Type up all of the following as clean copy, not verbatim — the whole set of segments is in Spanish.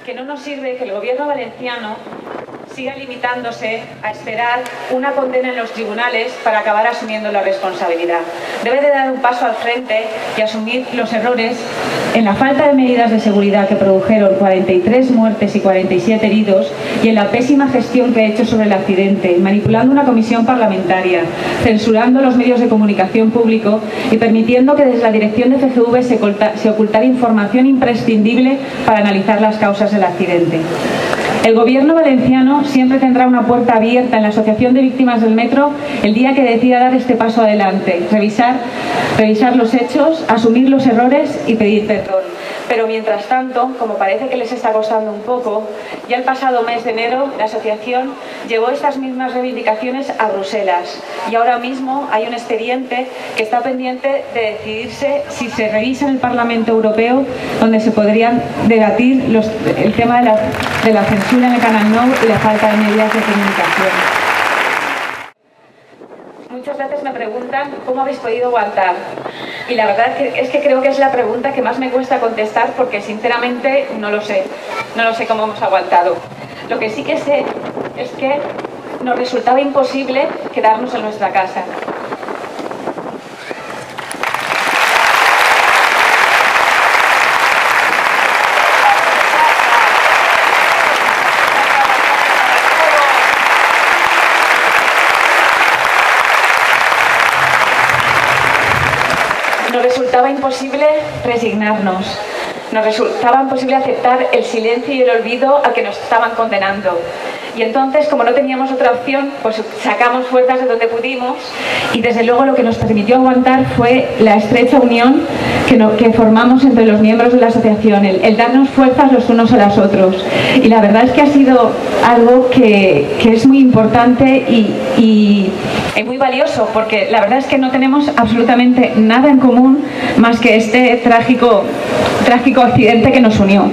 que no nos sirve que el gobierno valenciano siga limitándose a esperar una condena en los tribunales para acabar asumiendo la responsabilidad. Debe de dar un paso al frente y asumir los errores en la falta de medidas de seguridad que produjeron 43 muertes y 47 heridos y en la pésima gestión que ha hecho sobre el accidente, manipulando una comisión parlamentaria, censurando los medios de comunicación público y permitiendo que desde la dirección de FGV se ocultara información imprescindible para analizar las causas del accidente. El gobierno valenciano siempre tendrá una puerta abierta en la Asociación de Víctimas del Metro el día que decida dar este paso adelante, revisar los hechos, asumir los errores y pedir perdón. Pero mientras tanto, como parece que les está costando un poco, ya el pasado mes de enero la asociación llevó estas mismas reivindicaciones a Bruselas y ahora mismo hay un expediente que está pendiente de decidirse si se revisa en el Parlamento Europeo, donde se podrían debatir el tema de la censura en el Canal Nou y la falta de medidas de comunicación. Muchas veces me preguntan cómo habéis podido aguantar y la verdad es que creo que es la pregunta que más me cuesta contestar porque sinceramente no lo sé cómo hemos aguantado. Lo que sí que sé es que nos resultaba imposible quedarnos en nuestra casa. Nos resultaba imposible resignarnos, nos resultaba imposible aceptar el silencio y el olvido al que nos estaban condenando. Y entonces, como no teníamos otra opción, pues sacamos fuerzas de donde pudimos y desde luego lo que nos permitió aguantar fue la estrecha unión que formamos entre los miembros de la asociación, el darnos fuerzas los unos a los otros. Y la verdad es que ha sido algo que es muy importante y muy valioso, porque la verdad es que no tenemos absolutamente nada en común más que este trágico accidente que nos unió.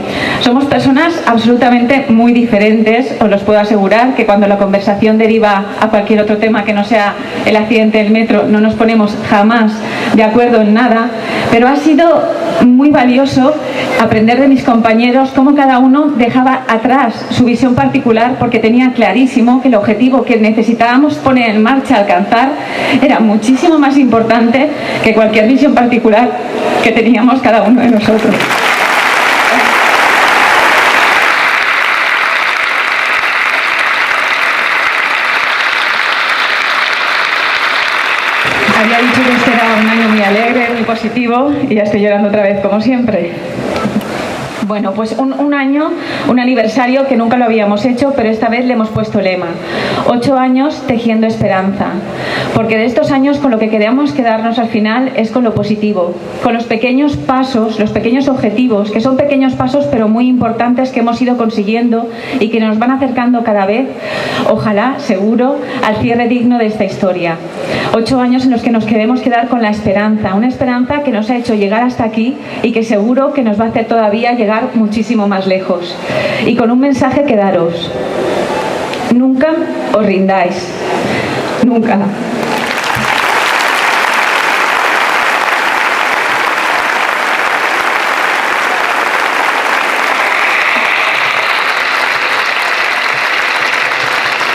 Somos personas absolutamente muy diferentes, os los puedo asegurar, que cuando la conversación deriva a cualquier otro tema que no sea el accidente del metro, no nos ponemos jamás de acuerdo en nada, pero ha sido muy valioso aprender de mis compañeros cómo cada uno dejaba atrás su visión particular, porque tenía clarísimo que el objetivo que necesitábamos poner en marcha, alcanzar, era muchísimo más importante que cualquier visión particular que teníamos cada uno de nosotros. Había dicho que este era un año muy alegre, muy positivo, y ya estoy llorando otra vez, como siempre. Bueno, pues un año, un aniversario que nunca lo habíamos hecho, pero esta vez le hemos puesto lema. 8 años tejiendo esperanza. Porque de estos años con lo que queremos quedarnos al final es con lo positivo, con los pequeños pasos, los pequeños objetivos, que son pequeños pasos pero muy importantes que hemos ido consiguiendo y que nos van acercando cada vez, ojalá, seguro, al cierre digno de esta historia. 8 años en los que nos queremos quedar con la esperanza, una esperanza que nos ha hecho llegar hasta aquí y que seguro que nos va a hacer todavía llegar muchísimo más lejos. Y con un mensaje que daros: nunca os rindáis, nunca.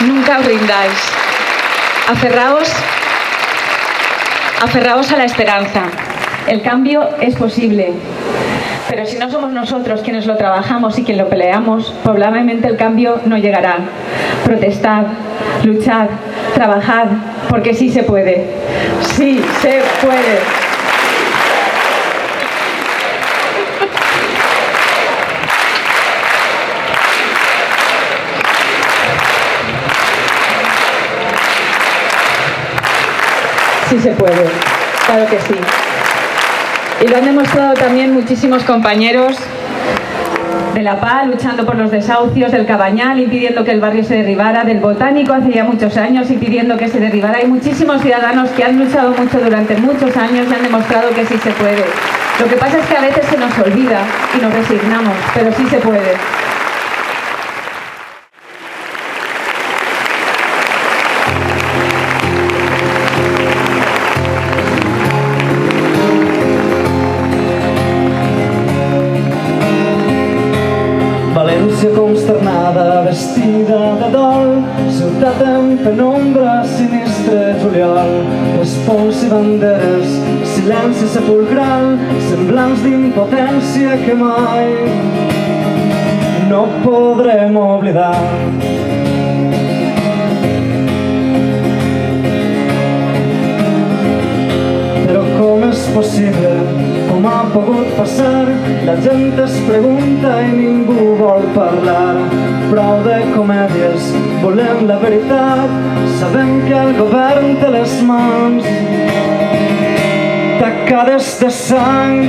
Nunca os rindáis. Aferraos a la esperanza. El cambio es posible. Pero si no somos nosotros quienes lo trabajamos y quien lo peleamos, probablemente el cambio no llegará. Protestad, luchad, trabajad, porque sí se puede. Sí se puede. Sí se puede, claro que sí. Y lo han demostrado también muchísimos compañeros de la PA, luchando por los desahucios, del Cabañal, impidiendo que el barrio se derribara, del Botánico hace ya muchos años, impidiendo que se derribara. Hay muchísimos ciudadanos que han luchado mucho durante muchos años y han demostrado que sí se puede. Lo que pasa es que a veces se nos olvida y nos resignamos, pero sí se puede. València consternada, vestida de dol, ciutat en penombra, sinistre juliol, respons i banderes, silenci sepulcral, semblants d'impotència que mai no podrem oblidar. Però com és possible? Com ha pogut passar? La gent es pregunta i ningú vol parlar. Prou de comèdies, volem la veritat. Sabem que el govern té les mans tacades de sang.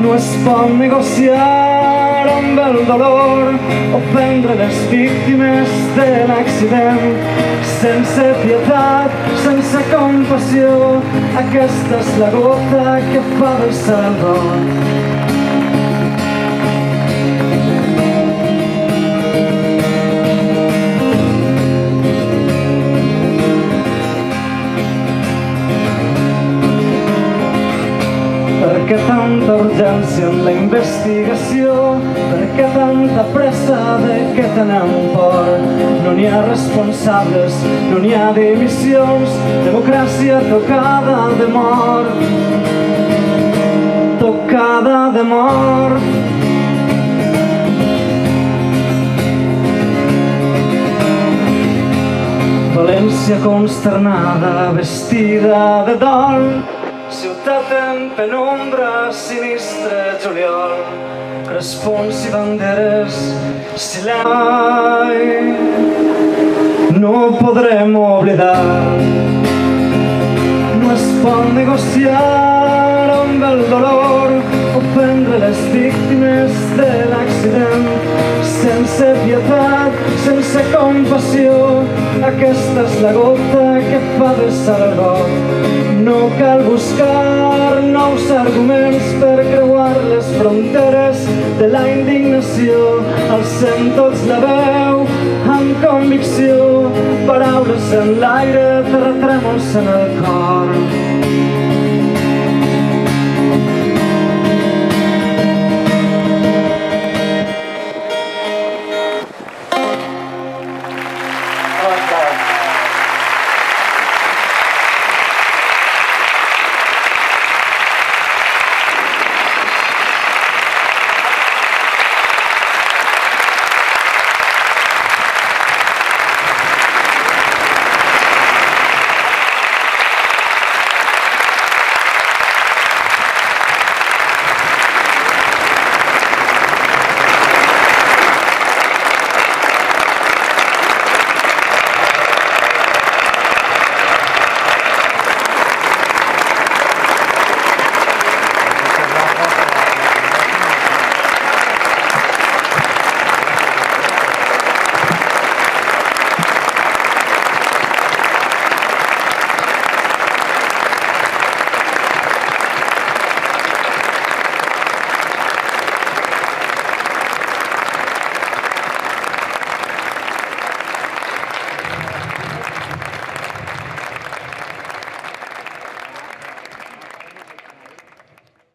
No es pot negociar amb el dolor o prendre les víctimes de l'accident. Sense pietat, sense compassió, aquesta és la gota que fa vessar el got. Per què tanta urgència en la investigació? Per què tanta pressa de què tenen por? No n'hi ha responsables, no n'hi ha dimissions, democràcia tocada de mort. Tocada de mort. València consternada, vestida de dol, ciutat en penombra, sinistre juliol, crespons i banderes, silenci. No podrem oblidar, no es pot negociar amb el dolor o prendre les víctimes de l'accident sense pietat, sense compassió. Aquesta és la gota que fa vessar el got. No cal buscar nous arguments per creuar les fronteres de la indignació. Alcem tots la veu amb convicció, paraules en l'aire, terratrèmols en el cor.